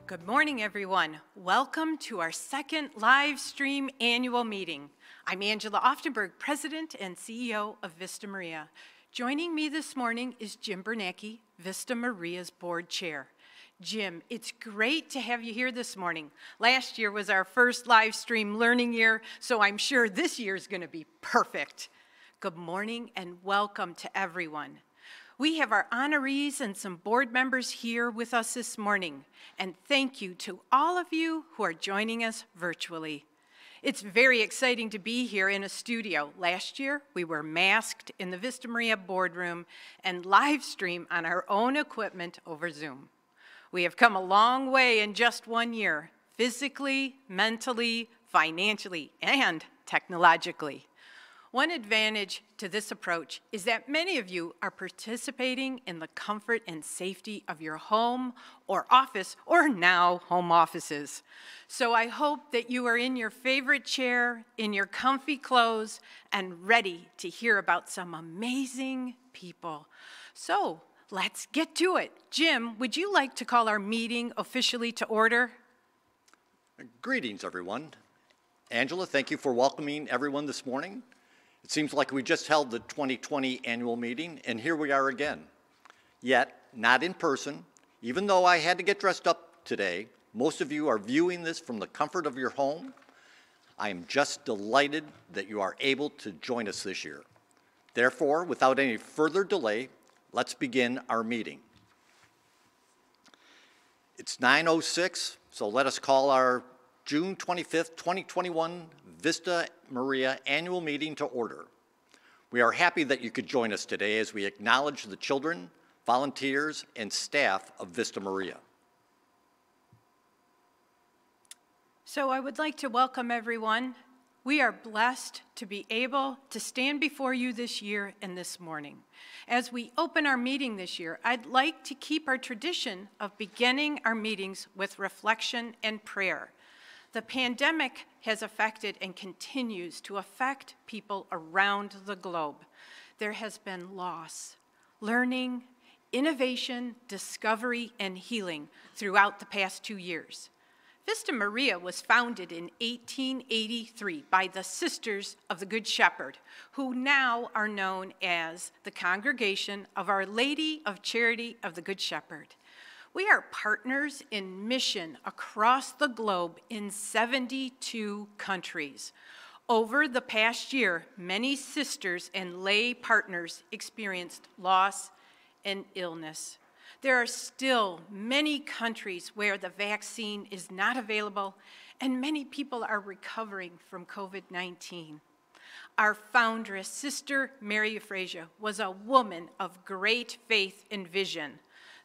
Good morning, everyone. Welcome to our second live stream annual meeting. I'm Angela Oftenberg, President and CEO of Vista Maria. Joining me this morning is Jim Bernanke, Vista Maria's board chair. Jim, it's great to have you here this morning. Last year was our first live stream learning year, so I'm sure this year is going to be perfect. Good morning and welcome to everyone. We have our honorees and some board members here with us this morning, and thank you to all of you who are joining us virtually. It's very exciting to be here in a studio. Last year, we were masked in the Vista Maria boardroom and live stream on our own equipment over Zoom. We have come a long way in just 1 year, physically, mentally, financially, and technologically. One advantage to this approach is that many of you are participating in the comfort and safety of your home or office, or now home offices. So I hope that you are in your favorite chair, in your comfy clothes, and ready to hear about some amazing people. So let's get to it. Jim, would you like to call our meeting officially to order? Greetings, everyone. Angela, thank you for welcoming everyone this morning. It seems like we just held the 2020 annual meeting, and here we are again. Yet, not in person. Even though I had to get dressed up today, most of you are viewing this from the comfort of your home. I am just delighted that you are able to join us this year. Therefore, without any further delay, let's begin our meeting. It's 9:06, so let us call our June 25th, 2021 Vista Maria annual meeting to order. We are happy that you could join us today as we acknowledge the children, volunteers, and staff of Vista Maria. So I would like to welcome everyone. We are blessed to be able to stand before you this year and this morning. As we open our meeting this year, I'd like to keep our tradition of beginning our meetings with reflection and prayer. The pandemic has affected and continues to affect people around the globe. There has been loss, learning, innovation, discovery, and healing throughout the past 2 years. Vista Maria was founded in 1883 by the Sisters of the Good Shepherd, who now are known as the Congregation of Our Lady of Charity of the Good Shepherd. We are partners in mission across the globe in 72 countries. Over the past year, many sisters and lay partners experienced loss and illness. There are still many countries where the vaccine is not available, and many people are recovering from COVID-19. Our foundress, Sister Mary Euphrasia, was a woman of great faith and vision.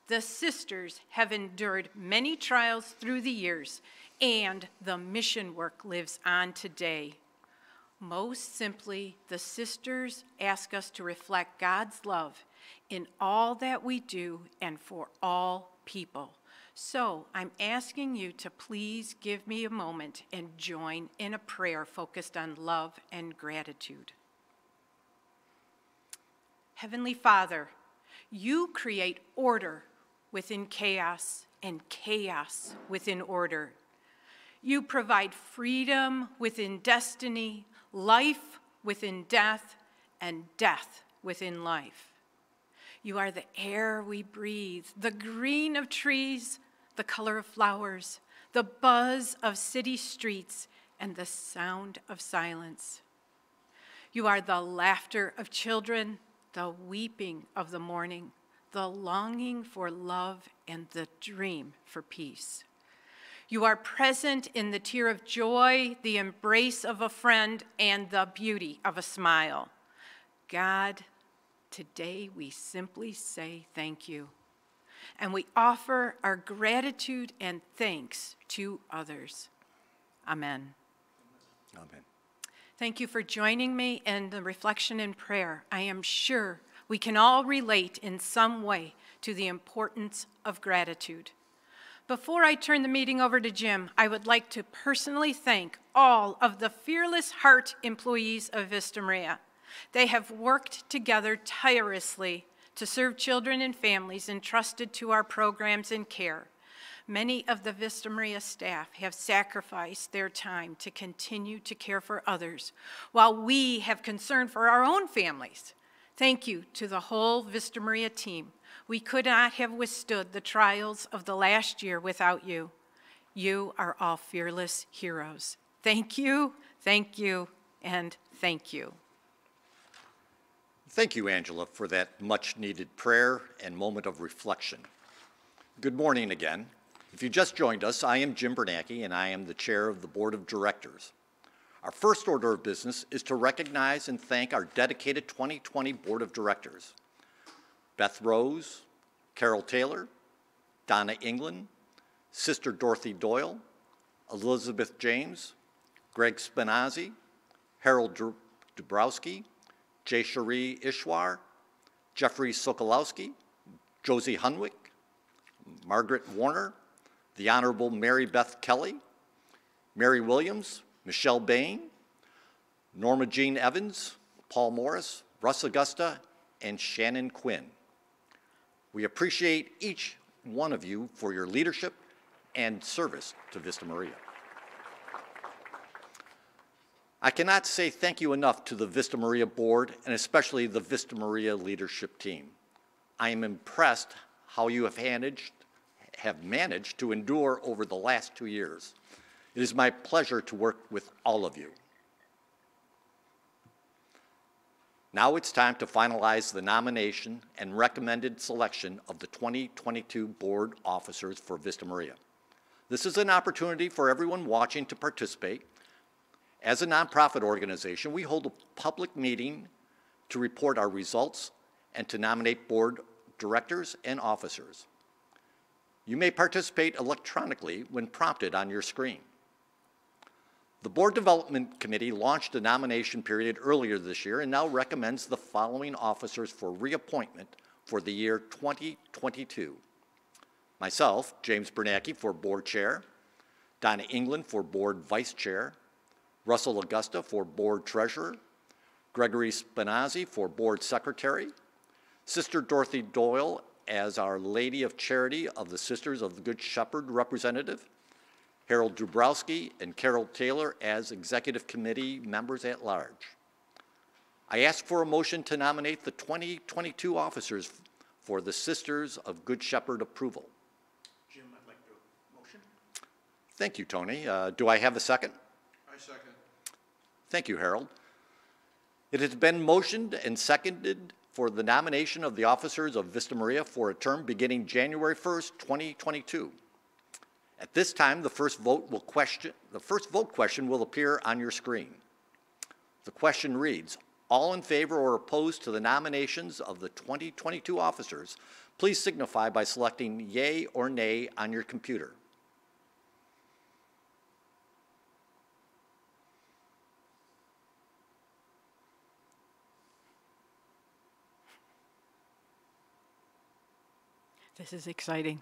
The sisters have endured many trials through the years, and the mission work lives on today. Most simply, the sisters ask us to reflect God's love in all that we do and for all people. So I'm asking you to please give me a moment and join in a prayer focused on love and gratitude. Heavenly Father, you create order within chaos and chaos within order. You provide freedom within destiny, life within death, and death within life. You are the air we breathe, the green of trees, the color of flowers, the buzz of city streets, and the sound of silence. You are the laughter of children, the weeping of the morning, the longing for love, and the dream for peace. You are present in the tear of joy, the embrace of a friend, and the beauty of a smile. God, today we simply say thank you, and we offer our gratitude and thanks to others. Amen. Amen. Thank you for joining me in the reflection and prayer. I am sure we can all relate in some way to the importance of gratitude. Before I turn the meeting over to Jim, I would like to personally thank all of the fearless heart employees of Vista Maria. They have worked together tirelessly to serve children and families entrusted to our programs and care. Many of the Vista Maria staff have sacrificed their time to continue to care for others, while we have concern for our own families. Thank you to the whole Vista Maria team. We could not have withstood the trials of the last year without you. You are all fearless heroes. Thank you, and thank you. Thank you, Angela, for that much-needed prayer and moment of reflection. Good morning again. If you just joined us, I am Jim Bernanke, and I am the chair of the Board of Directors. Our first order of business is to recognize and thank our dedicated 2020 Board of Directors. Beth Rose, Carol Taylor, Donna England, Sister Dorothy Doyle, Elizabeth James, Greg Spinazzi, Harold Dubrowski, Jay Cherie Ishwar, Jeffrey Sokolowski, Josie Hunwick, Margaret Warner, the Honorable Mary Beth Kelly, Mary Williams, Michelle Bain, Norma Jean Evans, Paul Morris, Russ Augusta, and Shannon Quinn. We appreciate each one of you for your leadership and service to Vista Maria. I cannot say thank you enough to the Vista Maria Board and especially the Vista Maria leadership team. I am impressed how you have managed to endure over the last 2 years. It is my pleasure to work with all of you. Now it's time to finalize the nomination and recommended selection of the 2022 board officers for Vista Maria. This is an opportunity for everyone watching to participate. As a nonprofit organization, we hold a public meeting to report our results and to nominate board directors and officers. You may participate electronically when prompted on your screen. The Board Development Committee launched a nomination period earlier this year and now recommends the following officers for reappointment for the year 2022. Myself, James Bernanke, for Board Chair, Donna England for Board Vice Chair, Russell Augusta for Board Treasurer, Gregory Spinazzi for Board Secretary, Sister Dorothy Doyle as Our Lady of Charity of the Sisters of the Good Shepherd representative, Harold Dubrowski and Carol Taylor as Executive Committee members at large. I ask for a motion to nominate the 2022 officers for the Sisters of Good Shepherd approval. Jim, I'd like the motion. Thank you, Tony. Do I have a second? I second. Thank you, Harold. It has been motioned and seconded for the nomination of the officers of Vista Maria for a term beginning January 1st, 2022. At this time, the first vote question will appear on your screen. The question reads, all in favor or opposed to the nominations of the 2022 officers, please signify by selecting yay or nay on your computer. This is exciting.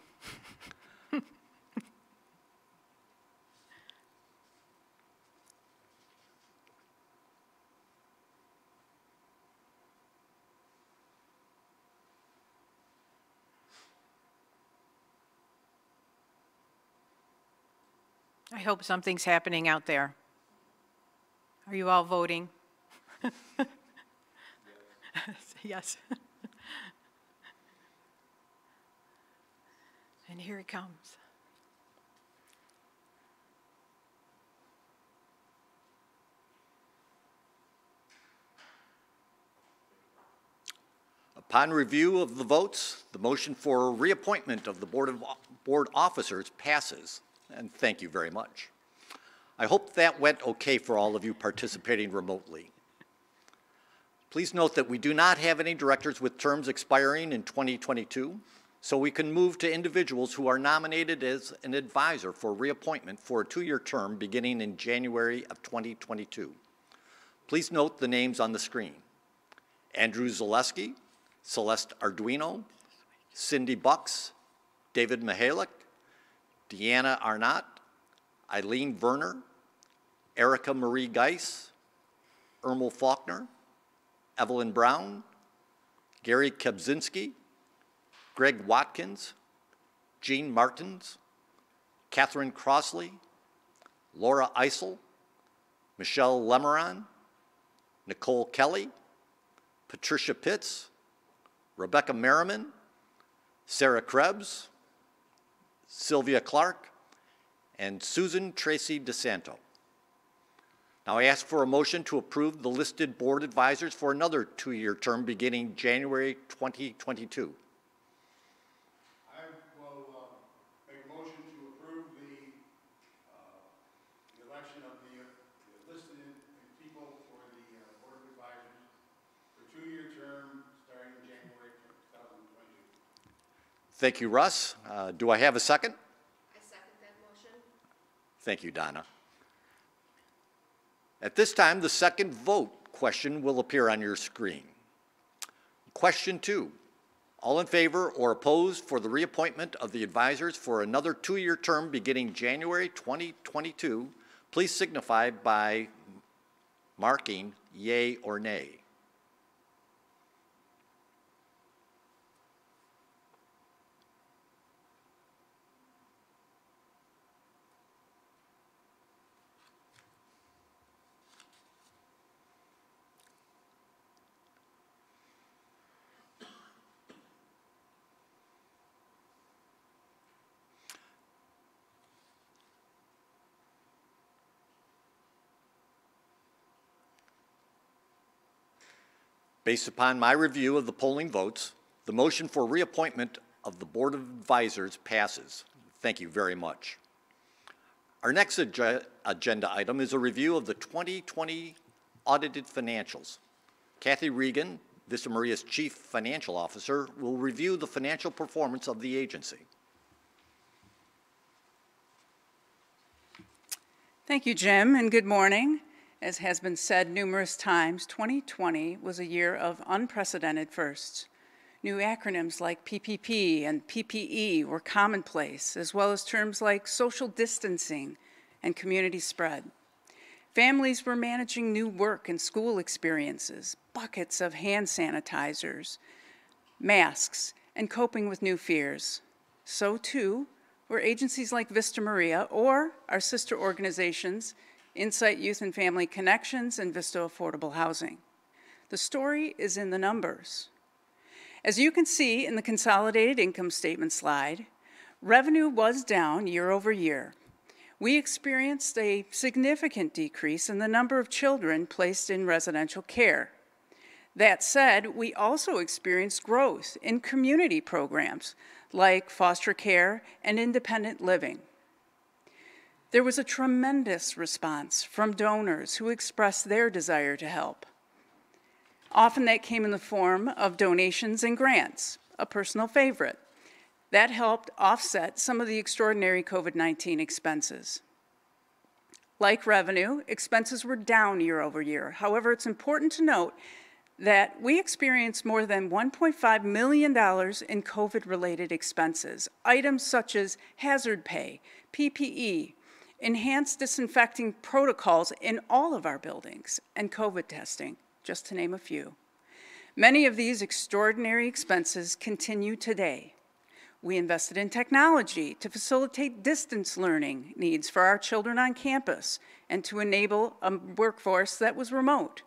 I hope something's happening out there. Are you all voting? Yes. And here it comes. Upon review of the votes, the motion for reappointment of the board officers passes, and thank you very much. I hope that went okay for all of you participating remotely. Please note that we do not have any directors with terms expiring in 2022, so we can move to individuals who are nominated as an advisor for reappointment for a 2-year term beginning in January of 2022. Please note the names on the screen. Andrew Zaleski, Celeste Arduino, Cindy Bucks, David Mihalik, Deanna Arnott, Eileen Werner, Erica Marie Geis, Ermel Faulkner, Evelyn Brown, Gary Kebzinski, Greg Watkins, Jean Martins, Catherine Crossley, Laura Eisel, Michelle Lemeron, Nicole Kelly, Patricia Pitts, Rebecca Merriman, Sarah Krebs, Sylvia Clark, and Susan Tracy DeSanto. Now I ask for a motion to approve the listed board advisors for another 2-year term beginning January 2022. I will make a motion to approve the election of the listed people for the board of advisors for 2-year term starting January 2022. Thank you, Russ. Do I have a second? I second that motion. Thank you, Donna. At this time, the second vote question will appear on your screen. Question 2, all in favor or opposed for the reappointment of the advisors for another 2-year term beginning January 2022, please signify by marking yay or nay. Based upon my review of the polling votes, the motion for reappointment of the Board of Advisors passes. Thank you very much. Our next agenda item is a review of the 2020 audited financials. Kathy Regan, Vista Maria's Chief Financial Officer, will review the financial performance of the agency. Thank you, Jim, and good morning. As has been said numerous times, 2020 was a year of unprecedented firsts. New acronyms like PPP and PPE were commonplace, as well as terms like social distancing and community spread. Families were managing new work and school experiences, buckets of hand sanitizers, masks, and coping with new fears. So too were agencies like Vista Maria or our sister organizations, Insight Youth and Family Connections and Vista Affordable Housing. The story is in the numbers. As you can see in the consolidated income statement slide, revenue was down year over year. We experienced a significant decrease in the number of children placed in residential care. That said, we also experienced growth in community programs like foster care and independent living. There was a tremendous response from donors who expressed their desire to help. Often that came in the form of donations and grants, a personal favorite. That helped offset some of the extraordinary COVID-19 expenses. Like revenue, expenses were down year over year. However, it's important to note that we experienced more than $1.5 million in COVID-related expenses, items such as hazard pay, PPE, enhanced disinfecting protocols in all of our buildings, and COVID testing, just to name a few. Many of these extraordinary expenses continue today. We invested in technology to facilitate distance learning needs for our children on campus and to enable a workforce that was remote.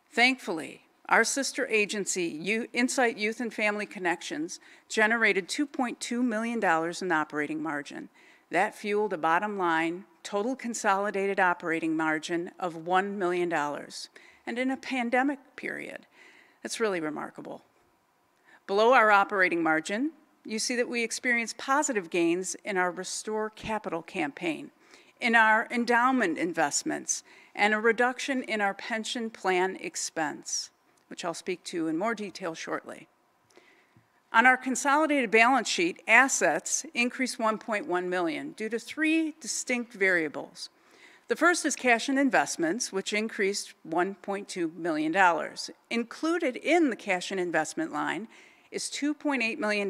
Thankfully, our sister agency, Insight Youth and Family Connections, generated $2.2 million in operating margin. That fueled a bottom line total consolidated operating margin of $1 million. And in a pandemic period, that's really remarkable. Below our operating margin, you see that we experienced positive gains in our Restore Capital campaign, in our endowment investments, and a reduction in our pension plan expense, which I'll speak to in more detail shortly. On our consolidated balance sheet, assets increased $1.1 million due to 3 distinct variables. The first is cash and investments, which increased $1.2 million. Included in the cash and investment line is $2.8 million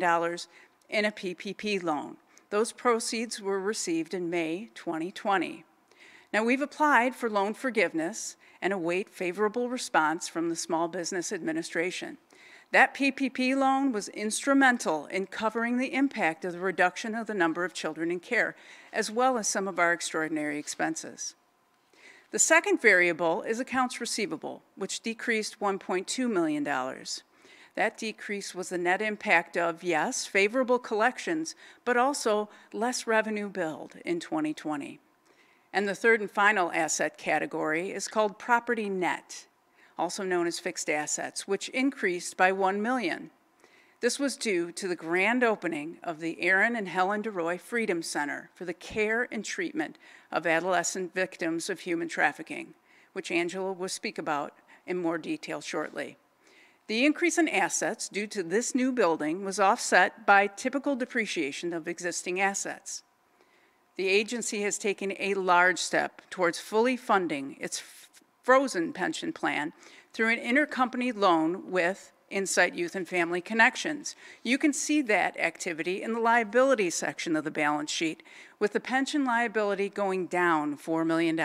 in a PPP loan. Those proceeds were received in May 2020. Now, we've applied for loan forgiveness and await favorable response from the Small Business Administration. That PPP loan was instrumental in covering the impact of the reduction of the number of children in care, as well as some of our extraordinary expenses. The second variable is accounts receivable, which decreased $1.2 million. That decrease was the net impact of, yes, favorable collections, but also less revenue billed in 2020. And the third and final asset category is called property net, also known as fixed assets, which increased by $1 million. This was due to the grand opening of the Aaron and Helen DeRoy Freedom Center for the care and treatment of adolescent victims of human trafficking, which Angela will speak about in more detail shortly. The increase in assets due to this new building was offset by typical depreciation of existing assets. The agency has taken a large step towards fully funding its frozen pension plan through an intercompany loan with Insight Youth and Family Connections. You can see that activity in the liability section of the balance sheet, with the pension liability going down $4 million.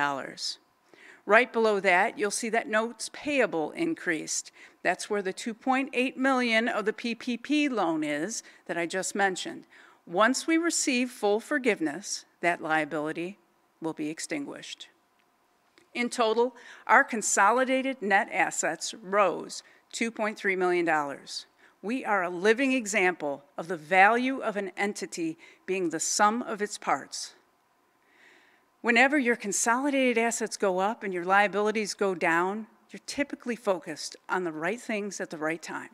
Right below that, you'll see that notes payable increased. That's where the $2.8 million of the PPP loan is that I just mentioned. Once we receive full forgiveness, that liability will be extinguished. In total, our consolidated net assets rose $2.3 million. We are a living example of the value of an entity being the sum of its parts. Whenever your consolidated assets go up and your liabilities go down, you're typically focused on the right things at the right time.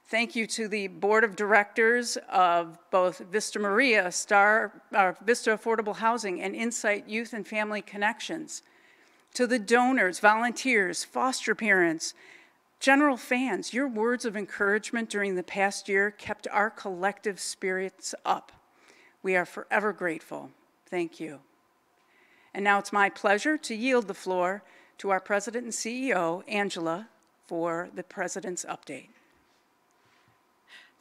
Thank you to the board of directors of both Vista Maria, Vista Affordable Housing, and Insight Youth and Family Connections. To the donors, volunteers, foster parents, general fans, your words of encouragement during the past year kept our collective spirits up. We are forever grateful. Thank you. And now it's my pleasure to yield the floor to our President and CEO, Angela, for the President's update.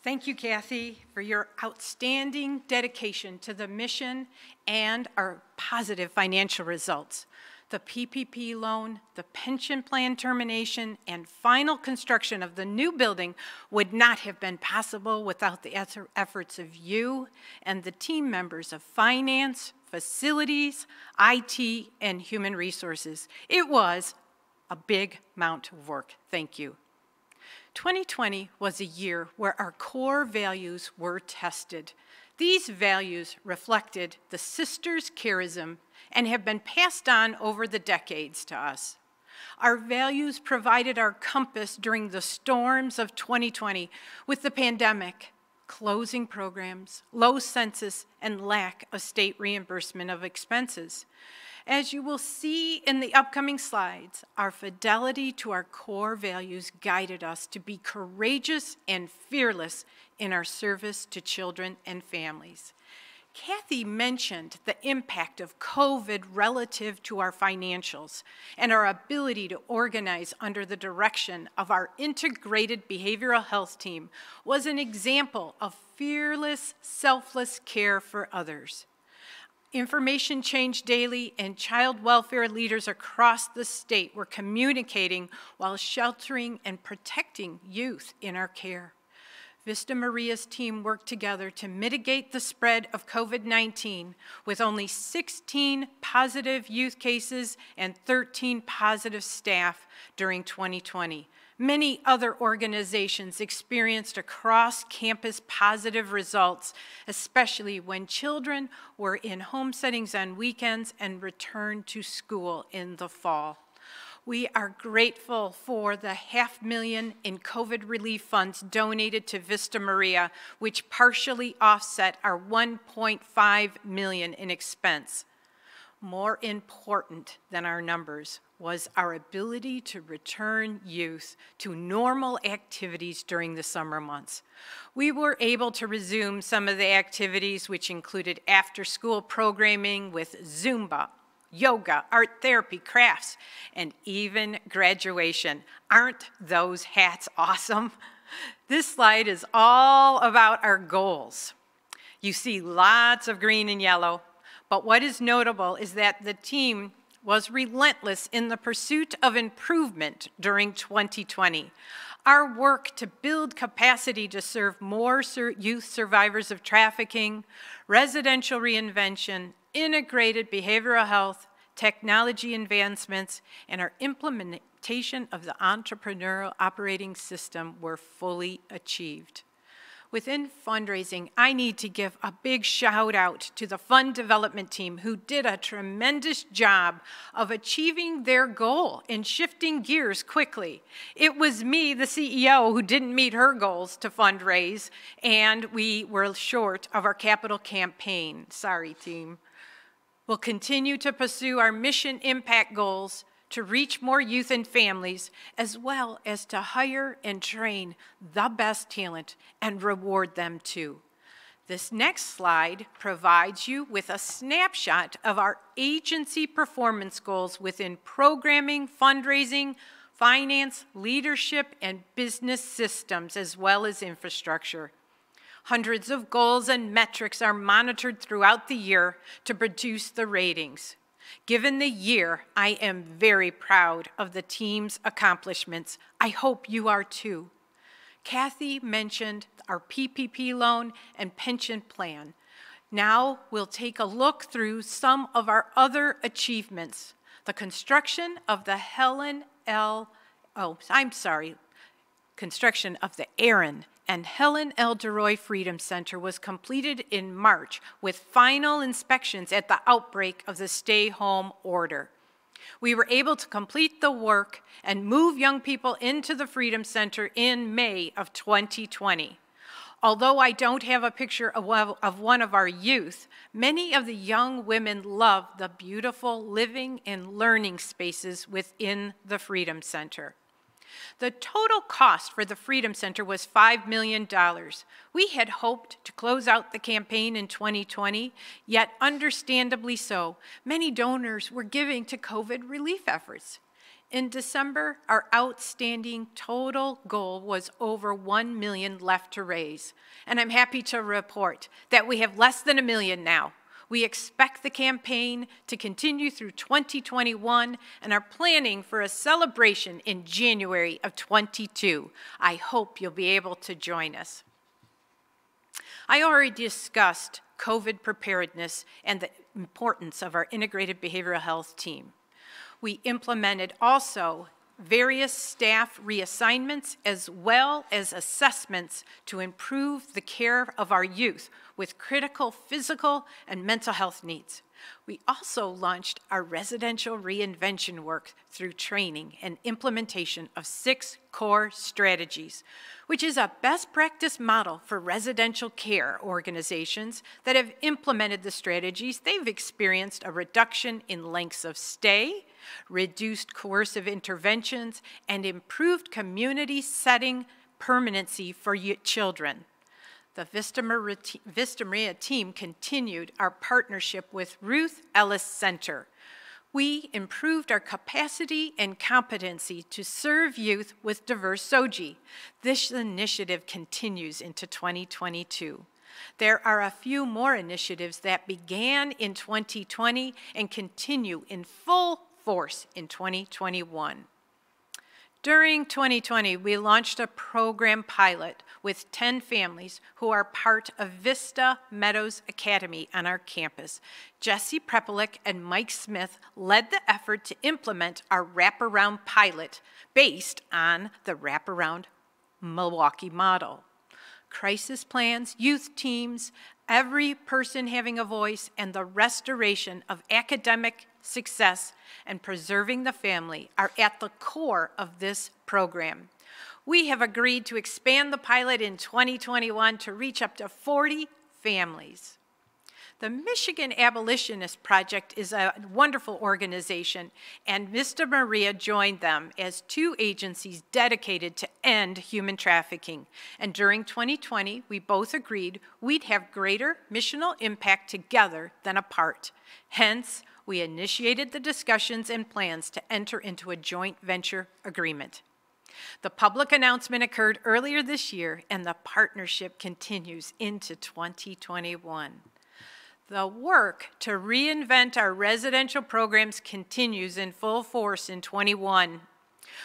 Thank you, Kathy, for your outstanding dedication to the mission and our positive financial results. The PPP loan, the pension plan termination, and final construction of the new building would not have been possible without the efforts of you and the team members of finance, facilities, IT, and human resources. It was a big amount of work. Thank you. 2020 was a year where our core values were tested. These values reflected the sisters' charism and have been passed on over the decades to us. Our values provided our compass during the storms of 2020 with the pandemic, closing programs, low census, and lack of state reimbursement of expenses. As you will see in the upcoming slides, our fidelity to our core values guided us to be courageous and fearless in our service to children and families. Kathy mentioned the impact of COVID relative to our financials and our ability to organize under the direction of our integrated behavioral health team was an example of fearless, selfless care for others. Information changed daily, and child welfare leaders across the state were communicating while sheltering and protecting youth in our care. Vista Maria's team worked together to mitigate the spread of COVID-19 with only 16 positive youth cases and 13 positive staff during 2020. Many other organizations experienced across-campus positive results, especially when children were in home settings on weekends and returned to school in the fall. We are grateful for the $500,000 in COVID relief funds donated to Vista Maria, which partially offset our $1.5 million in expense. More important than our numbers was our ability to return youth to normal activities during the summer months. We were able to resume some of the activities, which included after-school programming with Zumba, yoga, art therapy, crafts, and even graduation. Aren't those hats awesome? This slide is all about our goals. You see lots of green and yellow, but what is notable is that the team was relentless in the pursuit of improvement during 2020. Our work to build capacity to serve more youth survivors of trafficking, residential reinvention, integrated behavioral health, technology advancements, and our implementation of the entrepreneurial operating system were fully achieved. Within fundraising, I need to give a big shout out to the fund development team who did a tremendous job of achieving their goal and shifting gears quickly. It was me, the CEO, who didn't meet her goals to fundraise, and we were short of our capital campaign. Sorry, team. We'll continue to pursue our mission impact goals to reach more youth and families, as well as to hire and train the best talent and reward them too. This next slide provides you with a snapshot of our agency performance goals within programming, fundraising, finance, leadership, and business systems, as well as infrastructure. Hundreds of goals and metrics are monitored throughout the year to produce the ratings. Given the year, I am very proud of the team's accomplishments. I hope you are too. Kathy mentioned our PPP loan and pension plan. Now we'll take a look through some of our other achievements. The construction of the construction of the Aaron and Helen L. DeRoy Freedom Center was completed in March with final inspections at the outbreak of the stay-home order. We were able to complete the work and move young people into the Freedom Center in May of 2020. Although I don't have a picture of one of our youth, many of the young women love the beautiful living and learning spaces within the Freedom Center. The total cost for the Freedom Center was $5 million. We had hoped to close out the campaign in 2020, yet understandably so, many donors were giving to COVID relief efforts. In December, our outstanding total goal was over $1 million left to raise, and I'm happy to report that we have less than $1 million now. We expect the campaign to continue through 2021 and are planning for a celebration in January of 22. I hope you'll be able to join us. I already discussed COVID preparedness and the importance of our integrated behavioral health team. We implemented also various staff reassignments as well as assessments to improve the care of our youth with critical physical and mental health needs. We also launched our residential reinvention work through training and implementation of 6 core strategies, which is a best practice model for residential care organizations that have implemented the strategies. They've experienced a reduction in lengths of stay, reduced coercive interventions, and improved community setting permanency for children. The Vista Maria team continued our partnership with Ruth Ellis Center. We improved our capacity and competency to serve youth with diverse SOGI. This initiative continues into 2022. There are a few more initiatives that began in 2020 and continue in full force in 2021. During 2020, we launched a program pilot with 10 families who are part of Vista Meadows Academy on our campus. Jesse Prepelik and Mike Smith led the effort to implement our wraparound pilot based on the wraparound Milwaukee model. Crisis plans, youth teams, every person having a voice, and the restoration of academic success and preserving the family are at the core of this program. We have agreed to expand the pilot in 2021 to reach up to 40 families. The Michigan Abolitionist Project is a wonderful organization, and Vista Maria joined them as 2 agencies dedicated to end human trafficking. And during 2020, we both agreed we'd have greater missional impact together than apart. Hence, we initiated the discussions and plans to enter into a joint venture agreement. The public announcement occurred earlier this year, and the partnership continues into 2021. The work to reinvent our residential programs continues in full force in '21.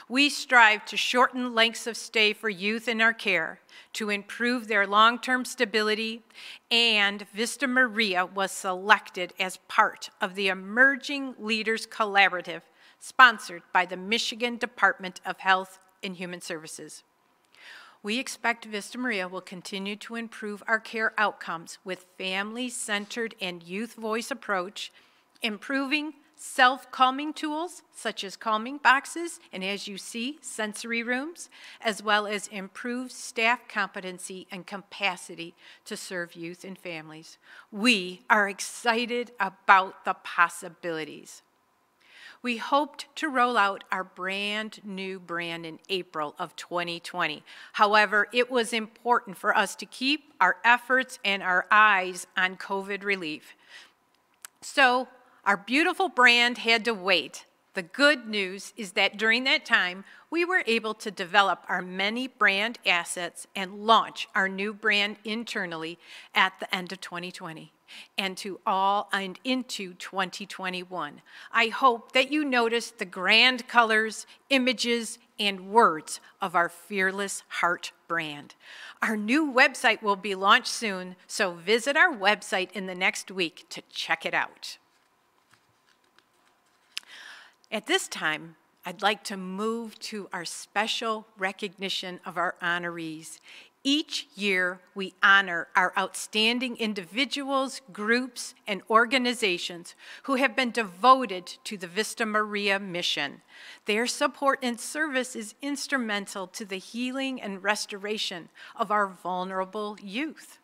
We strive to shorten lengths of stay for youth in our care, to improve their long-term stability, and Vista Maria was selected as part of the Emerging Leaders Collaborative, sponsored by the Michigan Department of Health and Human Services. We expect Vista Maria will continue to improve our care outcomes with family-centered and youth voice approach, improving self-calming tools such as calming boxes and, as you see, sensory rooms, as well as improved staff competency and capacity to serve youth and families. We are excited about the possibilities. We hoped to roll out our brand new brand in April of 2020. However, it was important for us to keep our efforts and our eyes on COVID relief. So our beautiful brand had to wait. The good news is that during that time, we were able to develop our many brand assets and launch our new brand internally at the end of 2020 and into 2021. I hope that you noticed the grand colors, images, and words of our Fearless Heart brand. Our new website will be launched soon, so visit our website in the next week to check it out. At this time, I'd like to move to our special recognition of our honorees. Each year, we honor our outstanding individuals, groups, and organizations who have been devoted to the Vista Maria mission. Their support and service is instrumental to the healing and restoration of our vulnerable youth.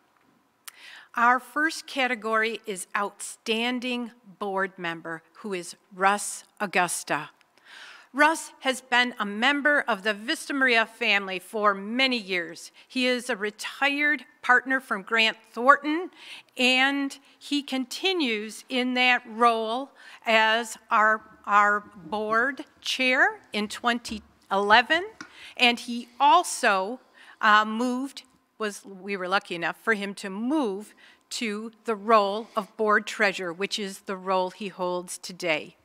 Our first category is Outstanding Board Member, who is Russ Augusta. Russ has been a member of the Vista Maria family for many years. He is a retired partner from Grant Thornton, and he continues in that role as our board chair in 2011, and he also we were lucky enough for him to move to the role of board treasurer, which is the role he holds today.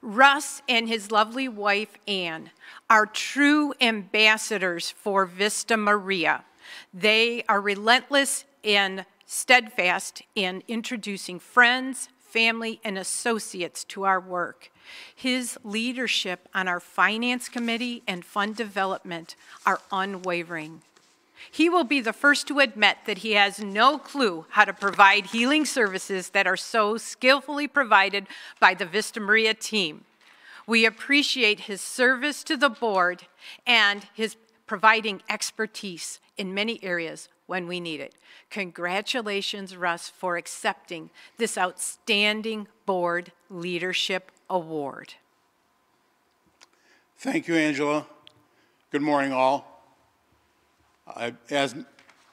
Russ and his lovely wife, Ann, are true ambassadors for Vista Maria. They are relentless and steadfast in introducing friends, family, and associates to our work. His leadership on our finance committee and fund development are unwavering. He will be the first to admit that he has no clue how to provide healing services that are so skillfully provided by the Vista Maria team. We appreciate his service to the board and his providing expertise in many areas when we need it. Congratulations, Russ, for accepting this outstanding board leadership award. Thank you, Angela. Good morning, all. As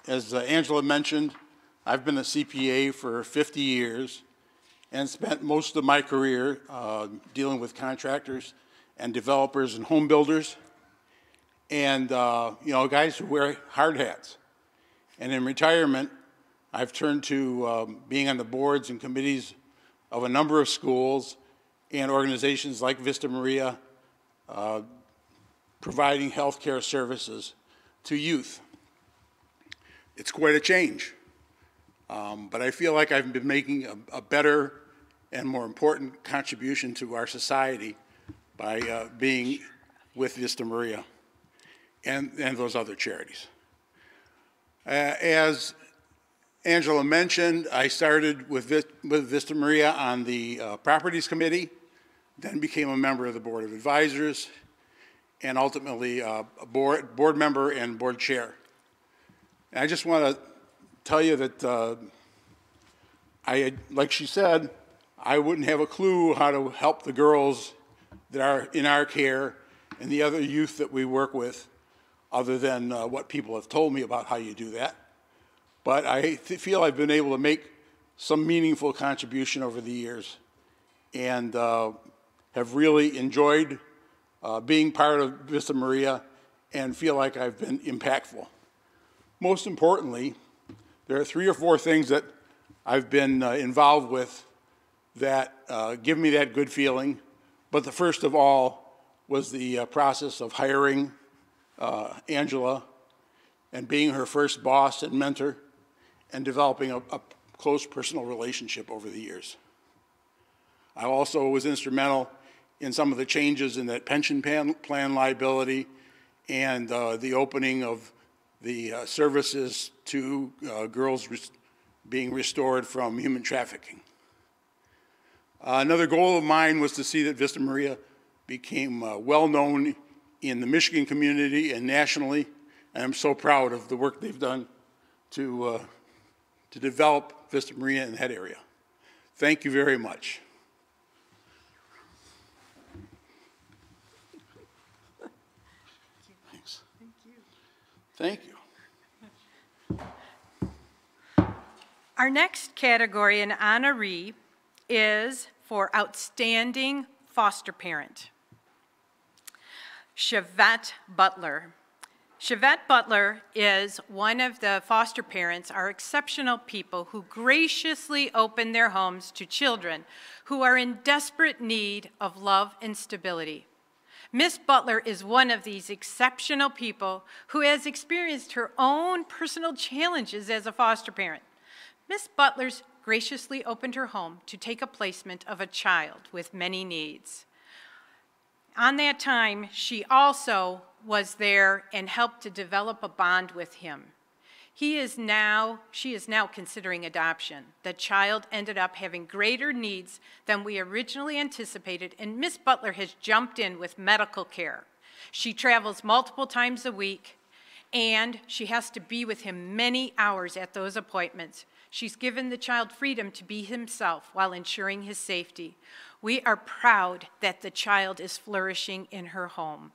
Angela mentioned, I've been a CPA for 50 years and spent most of my career dealing with contractors and developers and home builders and, guys who wear hard hats. And in retirement, I've turned to being on the boards and committees of a number of schools and organizations like Vista Maria, providing health care services to youth. It's quite a change, but I feel like I've been making a better and more important contribution to our society by being with Vista Maria and those other charities. As Angela mentioned, I started with Vista Maria on the Properties Committee, then became a member of the Board of Advisors, and ultimately a board member and board chair. And I just want to tell you that like she said, I wouldn't have a clue how to help the girls that are in our care and the other youth that we work with, other than what people have told me about how you do that. But I feel I've been able to make some meaningful contribution over the years and have really enjoyed being part of Vista Maria and feel like I've been impactful. Most importantly, there are 3 or 4 things that I've been involved with that give me that good feeling. But the first of all was the process of hiring Angela and being her first boss and mentor and developing a close personal relationship over the years. I also was instrumental in some of the changes in that pension plan liability and the opening of the services to girls being restored from human trafficking. Another goal of mine was to see that Vista Maria became well-known in the Michigan community and nationally, and I'm so proud of the work they've done to develop Vista Maria in that area. Thank you very much. Thanks. Thank you. Thank you. Our next category and honoree is for Outstanding Foster Parent. Chevette Butler. Chevette Butler is one of the foster parents, are exceptional people who graciously open their homes to children who are in desperate need of love and stability. Miss Butler is one of these exceptional people who has experienced her own personal challenges as a foster parent. Miss Butler's graciously opened her home to take a placement of a child with many needs. On that time, she also was there and helped to develop a bond with him. She is now considering adoption. The child ended up having greater needs than we originally anticipated, and Miss Butler has jumped in with medical care. She travels multiple times a week, and she has to be with him many hours at those appointments. She's given the child freedom to be himself while ensuring his safety. We are proud that the child is flourishing in her home.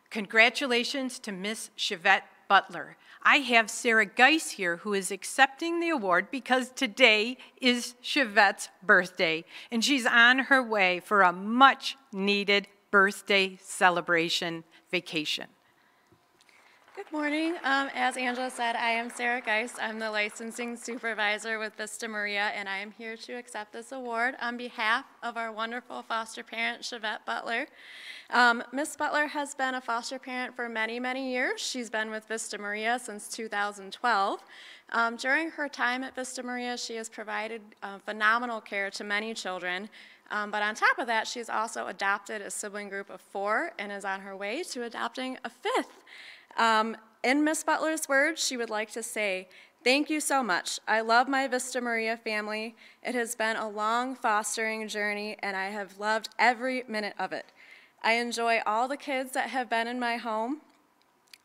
Congratulations to Miss Chevette Butler. I have Sarah Geis here, who is accepting the award because today is Chevette's birthday, and she's on her way for a much-needed birthday celebration vacation. Good morning. As Angela said, I am Sarah Geis. I'm the licensing supervisor with Vista Maria, and I am here to accept this award on behalf of our wonderful foster parent, Chevette Butler. Miss Butler has been a foster parent for many, many years. She's been with Vista Maria since 2012. During her time at Vista Maria, she has provided phenomenal care to many children. But on top of that, she's also adopted a sibling group of 4 and is on her way to adopting a 5th. In Miss Butler's words, she would like to say, "Thank you so much. I love my Vista Maria family. It has been a long fostering journey, and I have loved every minute of it. I enjoy all the kids that have been in my home,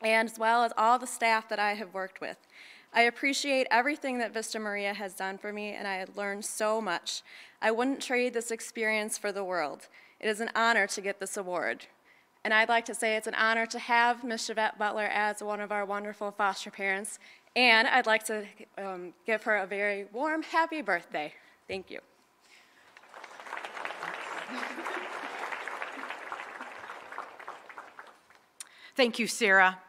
and as well as all the staff that I have worked with. I appreciate everything that Vista Maria has done for me, and I have learned so much. I wouldn't trade this experience for the world. It is an honor to get this award." And I'd like to say it's an honor to have Ms. Chevette Butler as one of our wonderful foster parents, and I'd like to give her a very warm, happy birthday. Thank you. Thank you, Sarah.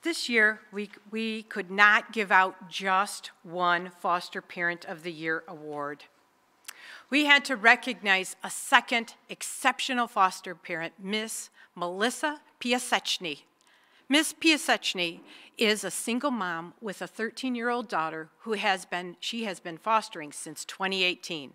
This year, we could not give out just one Foster Parent of the Year award. We had to recognize a second exceptional foster parent, Miss Melissa Piaseczny. Miss Piaseczny is a single mom with a 13-year-old daughter who has been fostering since 2018.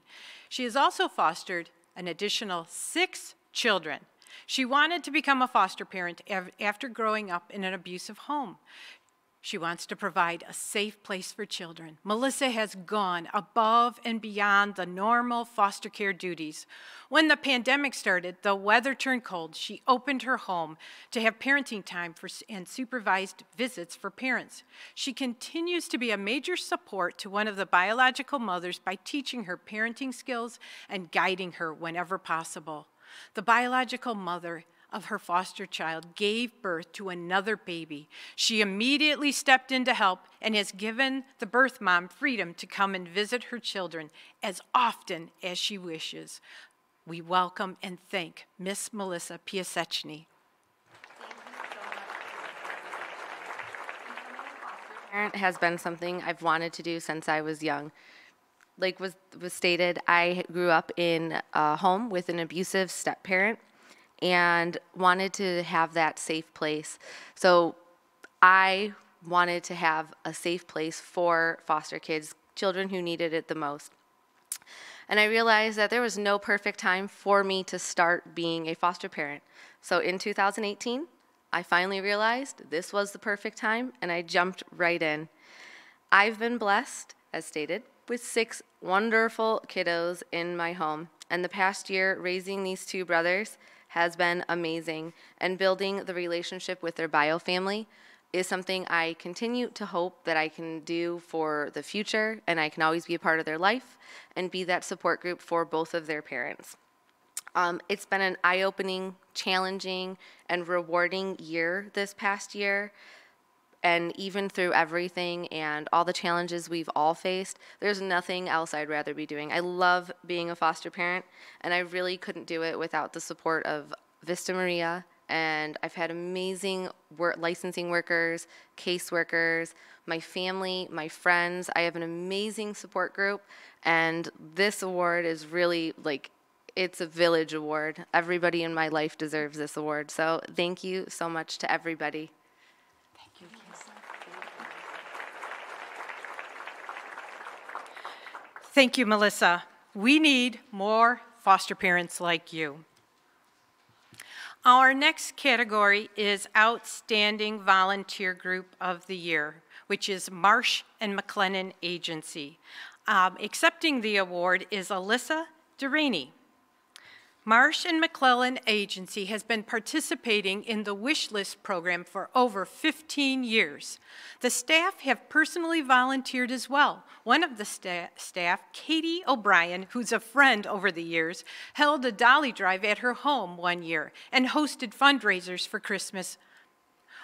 She has also fostered an additional 6 children. She wanted to become a foster parent after growing up in an abusive home. She wants to provide a safe place for children. Melissa has gone above and beyond the normal foster care duties. When the pandemic started, the weather turned cold. She opened her home to have parenting time and supervised visits for parents. She continues to be a major support to one of the biological mothers by teaching her parenting skills and guiding her whenever possible. The biological mother of her foster child gave birth to another baby. She immediately stepped in to help and has given the birth mom freedom to come and visit her children as often as she wishes. We welcome and thank Miss Melissa Piaseczny. Parent has been something I've wanted to do since I was young. Like was stated, I grew up in a home with an abusive step-parent and wanted to have that safe place. So I wanted to have a safe place for foster kids, children who needed it the most. And I realized that there was no perfect time for me to start being a foster parent. So in 2018, I finally realized this was the perfect time, and I jumped right in. I've been blessed, as stated, with 6 wonderful kiddos in my home. And the past year, raising these 2 brothers has been amazing. And building the relationship with their bio family is something I continue to hope that I can do for the future, and I can always be a part of their life and be that support group for both of their parents. It's been an eye-opening, challenging, and rewarding year this past year. And even through everything and all the challenges we've all faced, there's nothing else I'd rather be doing. I love being a foster parent, and I really couldn't do it without the support of Vista Maria. And I've had amazing licensing workers, caseworkers, my family, my friends. I have an amazing support group, and this award is really like, it's a village award. Everybody in my life deserves this award. So thank you so much to everybody. Thank you, Melissa. We need more foster parents like you. Our next category is Outstanding Volunteer Group of the Year, which is Marsh and McLennan Agency. Accepting the award is Alyssa Deraney. Marsh and McLennan Agency has been participating in the Wish List program for over 15 years. The staff have personally volunteered as well. One of the staff, Katie O'Brien, who's a friend over the years, held a dolly drive at her home one year and hosted fundraisers for Christmas.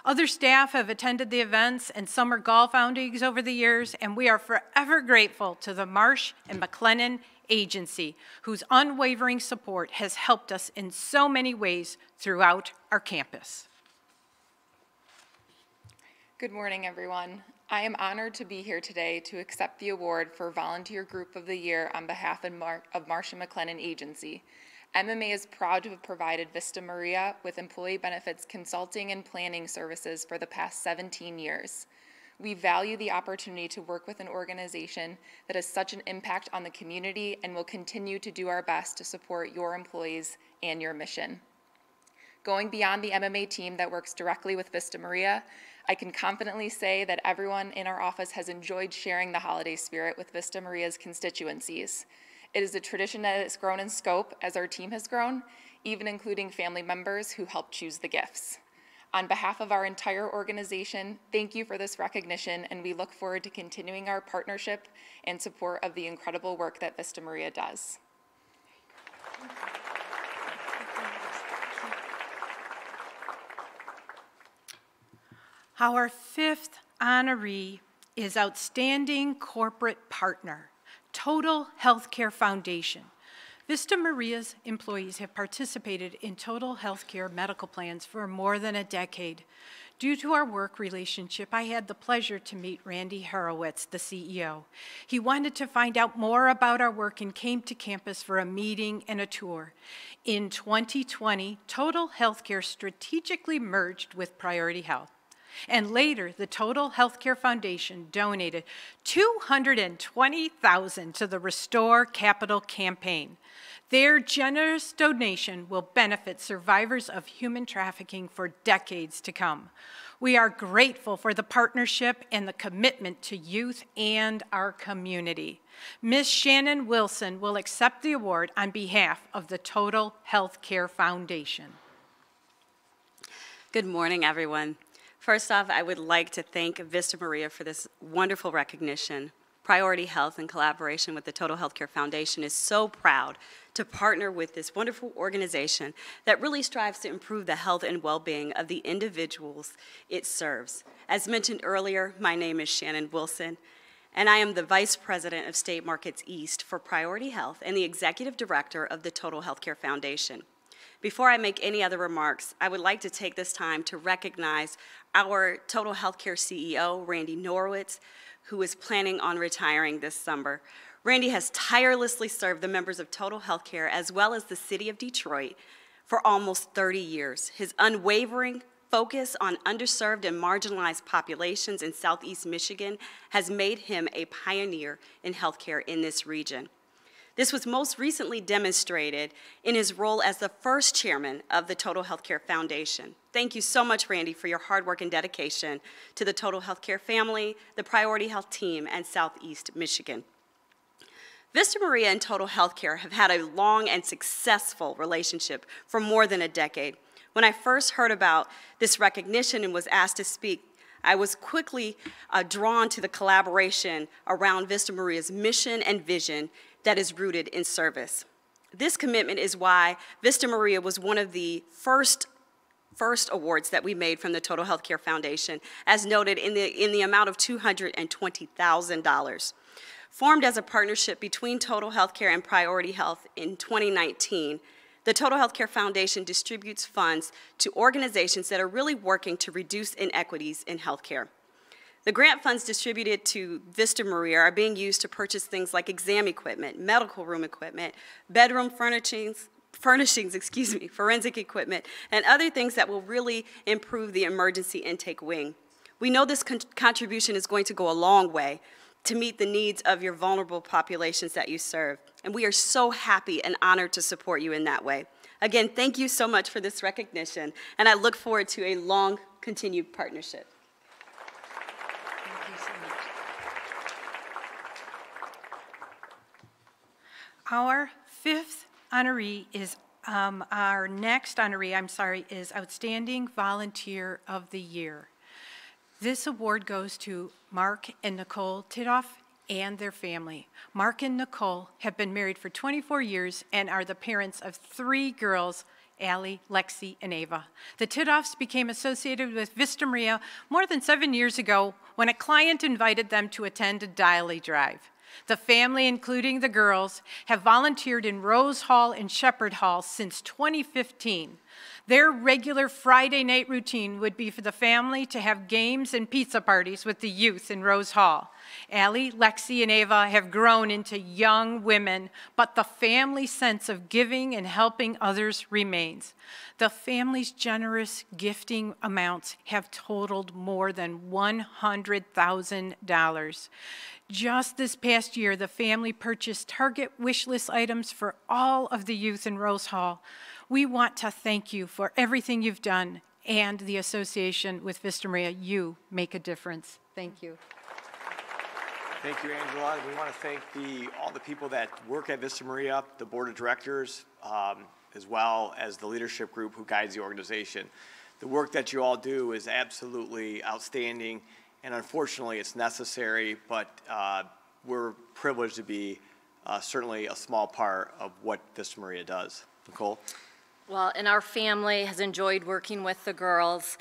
Other staff have attended the events and summer golf outings over the years, and we are forever grateful to the Marsh and McLennan Agency, whose unwavering support has helped us in so many ways throughout our campus. Good morning, everyone. I am honored to be here today to accept the award for Volunteer Group of the Year on behalf of Marsh and McLennan Agency. MMA is proud to have provided Vista Maria with employee benefits consulting and planning services for the past 17 years. We value the opportunity to work with an organization that has such an impact on the community and will continue to do our best to support your employees and your mission. Going beyond the MMA team that works directly with Vista Maria, I can confidently say that everyone in our office has enjoyed sharing the holiday spirit with Vista Maria's constituencies. It is a tradition that has grown in scope as our team has grown, even including family members who helped choose the gifts. On behalf of our entire organization, thank you for this recognition, and we look forward to continuing our partnership and support of the incredible work that Vista Maria does. Our 5th honoree is Outstanding Corporate Partner, Total Healthcare Foundation. Vista Maria's employees have participated in total healthcare medical plans for more than a decade. Due to our work relationship, I had the pleasure to meet Randy Horowitz, the CEO. He wanted to find out more about our work and came to campus for a meeting and a tour. In 2020, Total Healthcare strategically merged with Priority Health. And later, the Total Healthcare Foundation donated $220,000 to the Restore Capital campaign. Their generous donation will benefit survivors of human trafficking for decades to come. We are grateful for the partnership and the commitment to youth and our community. Ms. Shannon Wilson will accept the award on behalf of the Total Healthcare Foundation. Good morning, everyone. First off, I would like to thank Vista Maria for this wonderful recognition. Priority Health, in collaboration with the Total Healthcare Foundation, is so proud to partner with this wonderful organization that really strives to improve the health and well-being of the individuals it serves. As mentioned earlier, my name is Shannon Wilson, and I am the Vice President of State Markets East for Priority Health and the Executive Director of the Total Healthcare Foundation. Before I make any other remarks, I would like to take this time to recognize our Total Healthcare CEO, Randy Norowitz, who is planning on retiring this summer. Randy has tirelessly served the members of Total Healthcare as well as the city of Detroit for almost 30 years. His unwavering focus on underserved and marginalized populations in Southeast Michigan has made him a pioneer in healthcare in this region. This was most recently demonstrated in his role as the first chairman of the Total Healthcare Foundation. Thank you so much, Randy, for your hard work and dedication to the Total Healthcare family, the Priority Health team, and Southeast Michigan. Vista Maria and Total Healthcare have had a long and successful relationship for more than a decade. When I first heard about this recognition and was asked to speak, I was quickly drawn to the collaboration around Vista Maria's mission and vision that is rooted in service. This commitment is why Vista Maria was one of the first awards that we made from the Total Healthcare Foundation, as noted in the amount of $220,000. Formed as a partnership between Total Healthcare and Priority Health in 2019, the Total Healthcare Foundation distributes funds to organizations that are really working to reduce inequities in healthcare. The grant funds distributed to Vista Maria are being used to purchase things like exam equipment, medical room equipment, bedroom furnishings, forensic equipment, and other things that will really improve the emergency intake wing. We know this contribution is going to go a long way to meet the needs of your vulnerable populations that you serve, and we are so happy and honored to support you in that way. Again, thank you so much for this recognition, and I look forward to a long continued partnership. Our fifth honoree is, our next honoree, is Outstanding Volunteer of the Year. This award goes to Mark and Nicole Tidoff and their family. Mark and Nicole have been married for 24 years and are the parents of 3 girls, Allie, Lexi, and Ava. The Tidoffs became associated with Vista Maria more than 7 years ago when a client invited them to attend a daily drive. The family, including the girls, have volunteered in Rose Hall and Shepherd Hall since 2015. Their regular Friday night routine would be for the family to have games and pizza parties with the youth in Rose Hall. Allie, Lexi, and Ava have grown into young women, but the family sense of giving and helping others remains. The family's generous gifting amounts have totaled more than $100,000. Just this past year, the family purchased Target wish list items for all of the youth in Rose Hall. We want to thank you for everything you've done and the association with Vista Maria. You make a difference. Thank you. Thank you, Angela. We want to thank all the people that work at Vista Maria, the board of directors, as well as the leadership group who guides the organization. The work that you all do is absolutely outstanding, and unfortunately it's necessary, but we're privileged to be certainly a small part of what Vista Maria does. Nicole? Well, and our family has enjoyed working with the girls,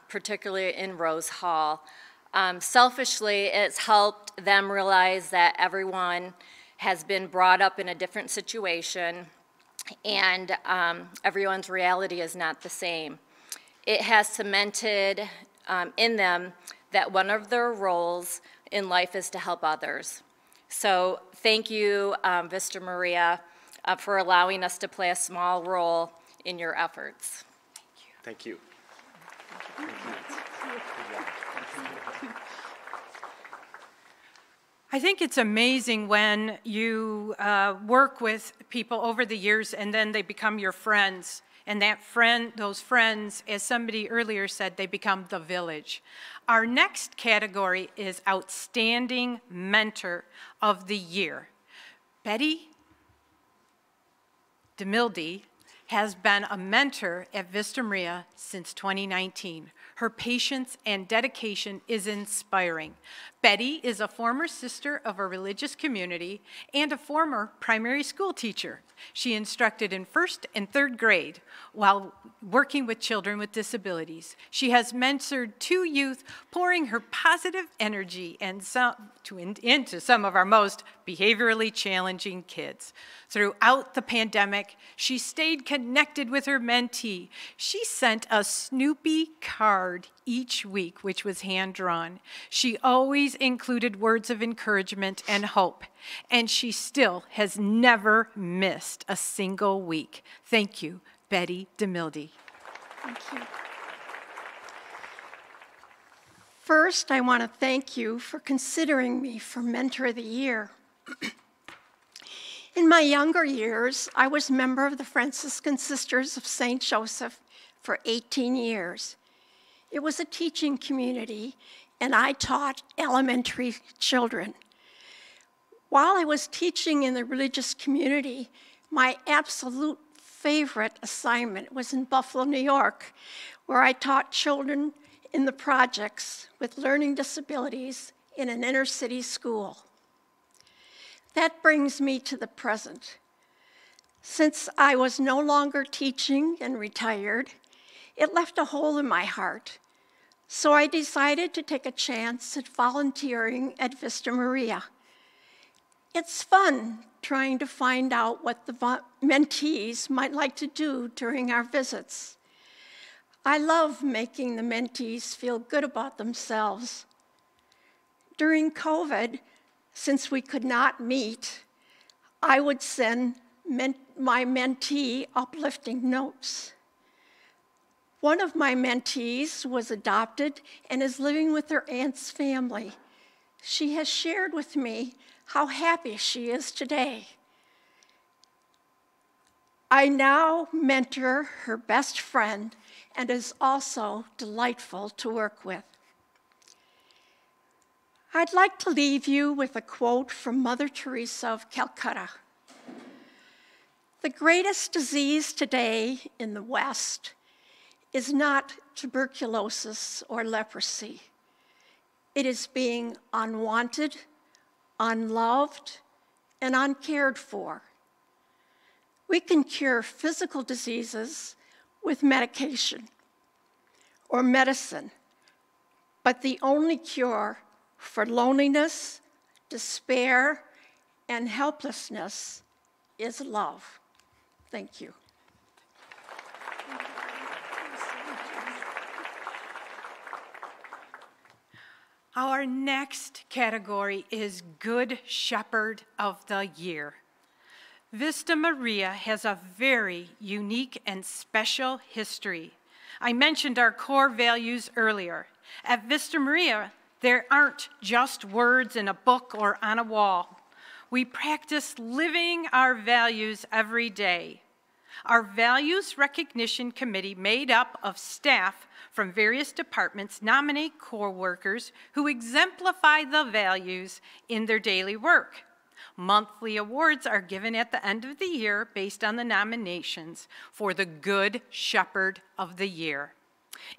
particularly in Rose Hall. Selfishly, it's helped them realize that everyone has been brought up in a different situation, and everyone's reality is not the same. It has cemented in them that one of their roles in life is to help others. So thank you, Vista Maria, for allowing us to play a small role in your efforts. Thank you. Thank you. I think it's amazing when you work with people over the years and then they become your friends. And those friends, as somebody earlier said, they become the village. Our next category is Outstanding Mentor of the Year. Betty DeMildy has been a mentor at Vista Maria since 2019. Her patience and dedication is inspiring. Betty is a former sister of a religious community and a former primary school teacher. She instructed in 1st and 3rd grade while working with children with disabilities. She has mentored 2 youth, pouring her positive energy into some of our most behaviorally challenging kids. Throughout the pandemic, she stayed connected with her mentee. She sent a Snoopy card each week, which was hand-drawn. She always included words of encouragement and hope, and she still has never missed a single week. Thank you, Betty DeMildy. Thank you. First, I want to thank you for considering me for Mentor of the Year. In my younger years, I was a member of the Franciscan Sisters of St. Joseph for 18 years. It was a teaching community, and I taught elementary children. While I was teaching in the religious community, my absolute favorite assignment was in Buffalo, New York, where I taught children in the projects with learning disabilities in an inner city school. That brings me to the present. Since I was no longer teaching and retired, it left a hole in my heart. So I decided to take a chance at volunteering at Vista Maria. It's fun trying to find out what the mentees might like to do during our visits. I love making the mentees feel good about themselves. During COVID, since we could not meet, I would send my mentee uplifting notes. One of my mentees was adopted and is living with her aunt's family. She has shared with me how happy she is today. I now mentor her best friend and is also delightful to work with. I'd like to leave you with a quote from Mother Teresa of Calcutta. The greatest disease today in the West is not tuberculosis or leprosy. It is being unwanted, unloved, and uncared for. We can cure physical diseases with medication or medicine, but the only cure for loneliness, despair, and helplessness is love. Thank you. Our next category is Good Shepherd of the Year. Vista Maria has a very unique and special history. I mentioned our core values earlier. At Vista Maria, there aren't just words in a book or on a wall. We practice living our values every day. Our Values Recognition Committee, made up of staff from various departments, nominate core workers who exemplify the values in their daily work. Monthly awards are given at the end of the year based on the nominations for the Good Shepherd of the Year.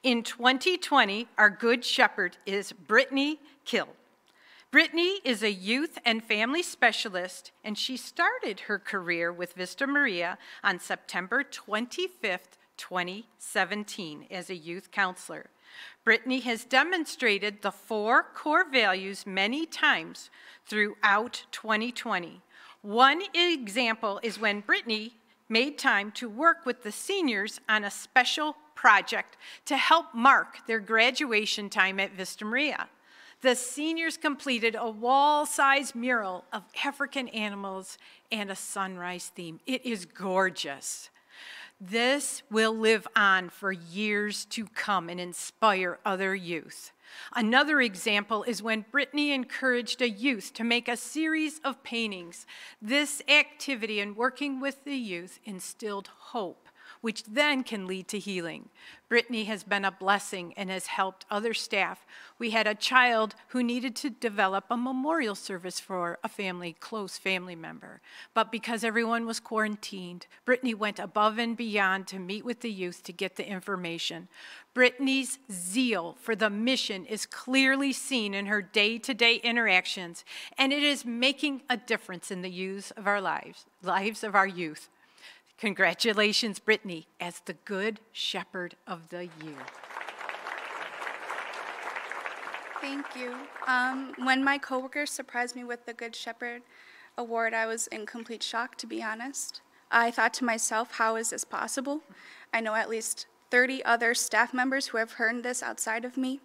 In 2020, our Good Shepherd is Brittany Kill. Brittany is a youth and family specialist, and she started her career with Vista Maria on September 25th, 2017 as a youth counselor. Brittany has demonstrated the 4 core values many times throughout 2020. One example is when Brittany made time to work with the seniors on a special project to help mark their graduation time at Vista Maria. The seniors completed a wall-sized mural of African animals and a sunrise theme. It is gorgeous. This will live on for years to come and inspire other youth. Another example is when Brittany encouraged a youth to make a series of paintings. This activity and working with the youth instilled hope, which then can lead to healing. Brittany has been a blessing and has helped other staff. We had a child who needed to develop a memorial service for a close family member. But because everyone was quarantined, Brittany went above and beyond to meet with the youth to get the information. Brittany's zeal for the mission is clearly seen in her day-to-day interactions, and it is making a difference in the lives of our youth. Congratulations, Brittany, as the Good Shepherd of the Year. Thank you. When my coworkers surprised me with the Good Shepherd Award, I was in complete shock, to be honest. I thought to myself, how is this possible? I know at least 30 other staff members who have earned this outside of me.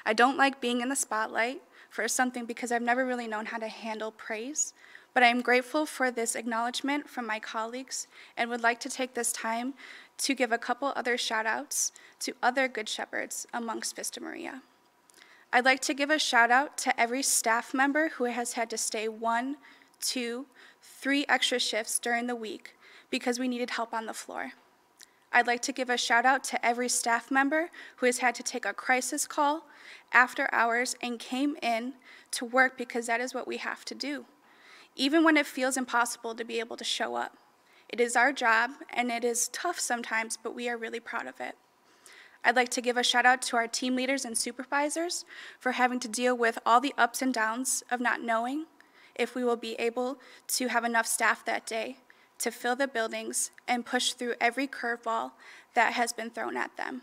I don't like being in the spotlight for something because I've never really known how to handle praise, but I am grateful for this acknowledgement from my colleagues and would like to take this time to give a couple other shout outs to other Good Shepherds amongst Vista Maria. I'd like to give a shout out to every staff member who has had to stay 1, 2, 3 extra shifts during the week because we needed help on the floor. I'd like to give a shout out to every staff member who has had to take a crisis call after hours and came in to work because that is what we have to do, even when it feels impossible to be able to show up. It is our job, and it is tough sometimes, but we are really proud of it. I'd like to give a shout out to our team leaders and supervisors for having to deal with all the ups and downs of not knowing if we will be able to have enough staff that day to fill the buildings and push through every curveball that has been thrown at them.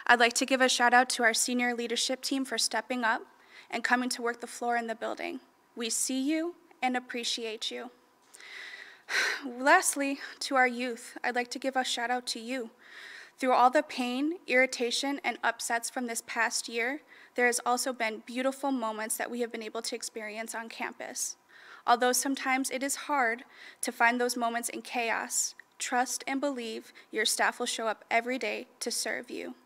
I'd like to give a shout out to our senior leadership team for stepping up and coming to work the floor in the building. We see you and appreciate you. Lastly, to our youth, I'd like to give a shout out to you. Through all the pain, irritation, and upsets from this past year, there has also been beautiful moments that we have been able to experience on campus. Although sometimes it is hard to find those moments in chaos, trust and believe your staff will show up every day to serve you.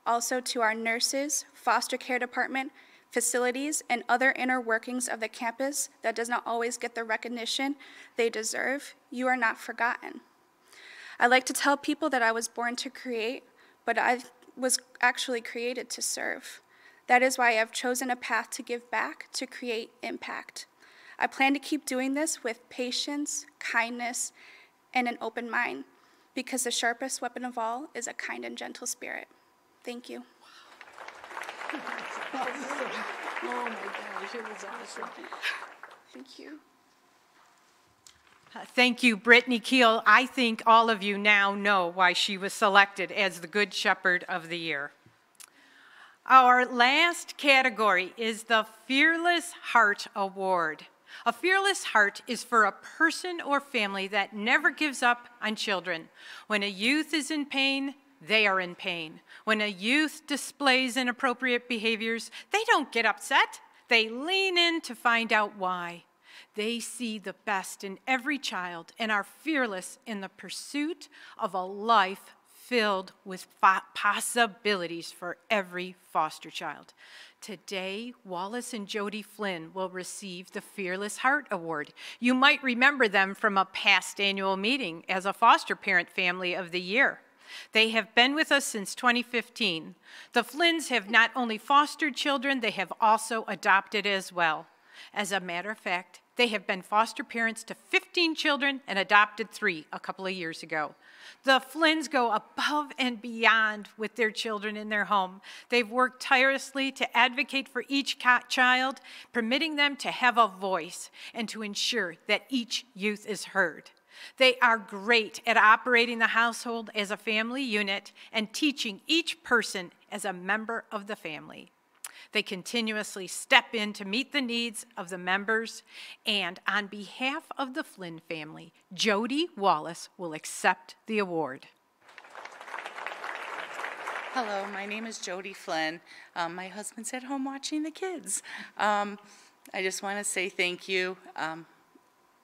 Also to our nurses, foster care department, facilities, and other inner workings of the campus that does not always get the recognition they deserve, you are not forgotten. I like to tell people that I was born to create, but I was actually created to serve. That is why I have chosen a path to give back, to create impact. I plan to keep doing this with patience, kindness, and an open mind, because the sharpest weapon of all is a kind and gentle spirit. Thank you. Oh my gosh, it was awesome. Thank you. Thank you, Brittany Keel. I think all of you now know why she was selected as the Good Shepherd of the Year. Our last category is the Fearless Heart Award. A fearless heart is for a person or family that never gives up on children. When a youth is in pain, they are in pain. When a youth displays inappropriate behaviors, they don't get upset. They lean in to find out why. They see the best in every child and are fearless in the pursuit of a life filled with possibilities for every foster child. Today, Wallace and Jody Flynn will receive the Fearless Heart Award. You might remember them from a past annual meeting as a Foster Parent Family of the Year. They have been with us since 2015. The Flynns have not only fostered children, they have also adopted as well. As a matter of fact, they have been foster parents to 15 children and adopted 3 a couple of years ago. The Flynns go above and beyond with their children in their home. They've worked tirelessly to advocate for each child, permitting them to have a voice and to ensure that each youth is heard. They are great at operating the household as a family unit and teaching each person as a member of the family. They continuously step in to meet the needs of the members, and on behalf of the Flynn family, Jody Wallace will accept the award. Hello, my name is Jody Flynn. My husband's at home watching the kids. I just want to say thank you.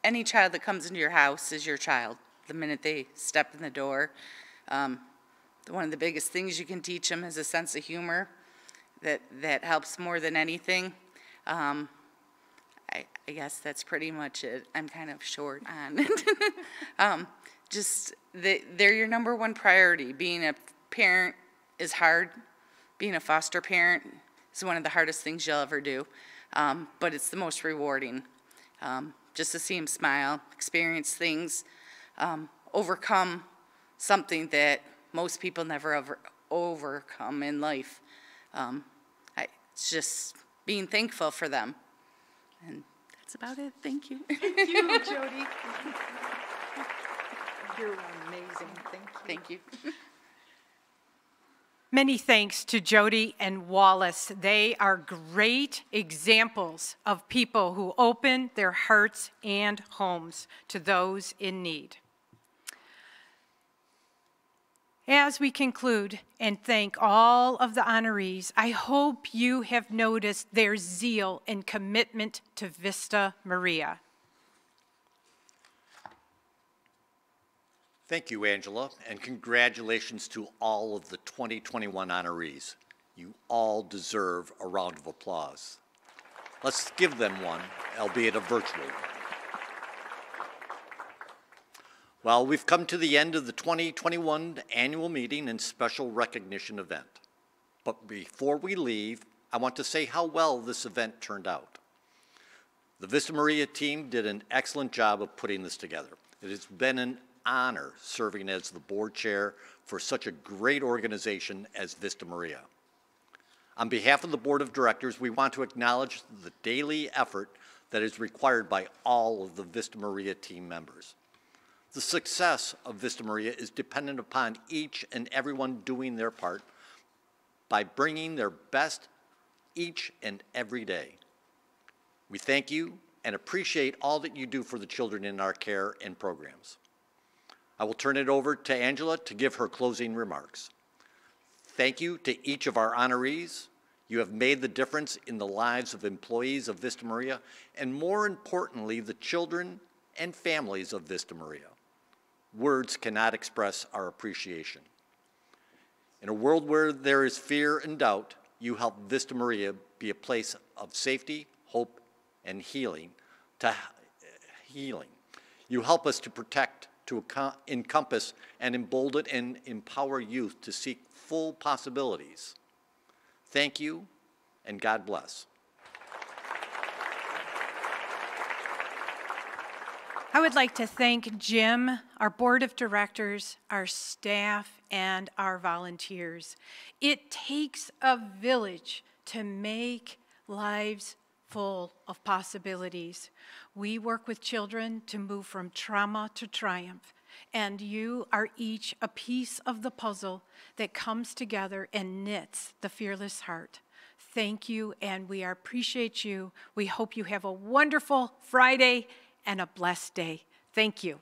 Any child that comes into your house is your child the minute they step in the door. One of the biggest things you can teach them is a sense of humor. That helps more than anything. I guess that's pretty much it. I'm kind of short on it. they're your number one priority. Being a parent is hard. Being a foster parent is one of the hardest things you'll ever do, but it's the most rewarding. Just to see them smile, experience things, overcome something that most people never ever overcome in life. It's just being thankful for them. And that's about it. Thank you. Thank you, Jody. You're amazing. Thank you. Thank you. Many thanks to Jody and Wallace. They are great examples of people who open their hearts and homes to those in need. As we conclude and thank all of the honorees, I hope you have noticed their zeal and commitment to Vista Maria. Thank you, Angela, and congratulations to all of the 2021 honorees. You all deserve a round of applause. Let's give them one, albeit a virtual one. Well, we've come to the end of the 2021 annual meeting and special recognition event. But before we leave, I want to say how well this event turned out. The Vista Maria team did an excellent job of putting this together. It has been an honor serving as the board chair for such a great organization as Vista Maria. On behalf of the board of directors, we want to acknowledge the daily effort that is required by all of the Vista Maria team members. The success of Vista Maria is dependent upon each and everyone doing their part by bringing their best each and every day. We thank you and appreciate all that you do for the children in our care and programs. I will turn it over to Angela to give her closing remarks. Thank you to each of our honorees. You have made the difference in the lives of employees of Vista Maria, and more importantly, the children and families of Vista Maria. Words cannot express our appreciation. In a world where there is fear and doubt, you help Vista Maria be a place of safety, hope, and healing. You help us to protect, to encompass, and embolden and empower youth to seek full possibilities. Thank you, and God bless. I would like to thank Jim, our board of directors, our staff, and our volunteers. It takes a village to make lives full of possibilities. We work with children to move from trauma to triumph, and you are each a piece of the puzzle that comes together and knits the fearless heart. Thank you, and we appreciate you. We hope you have a wonderful Friday and a blessed day. Thank you.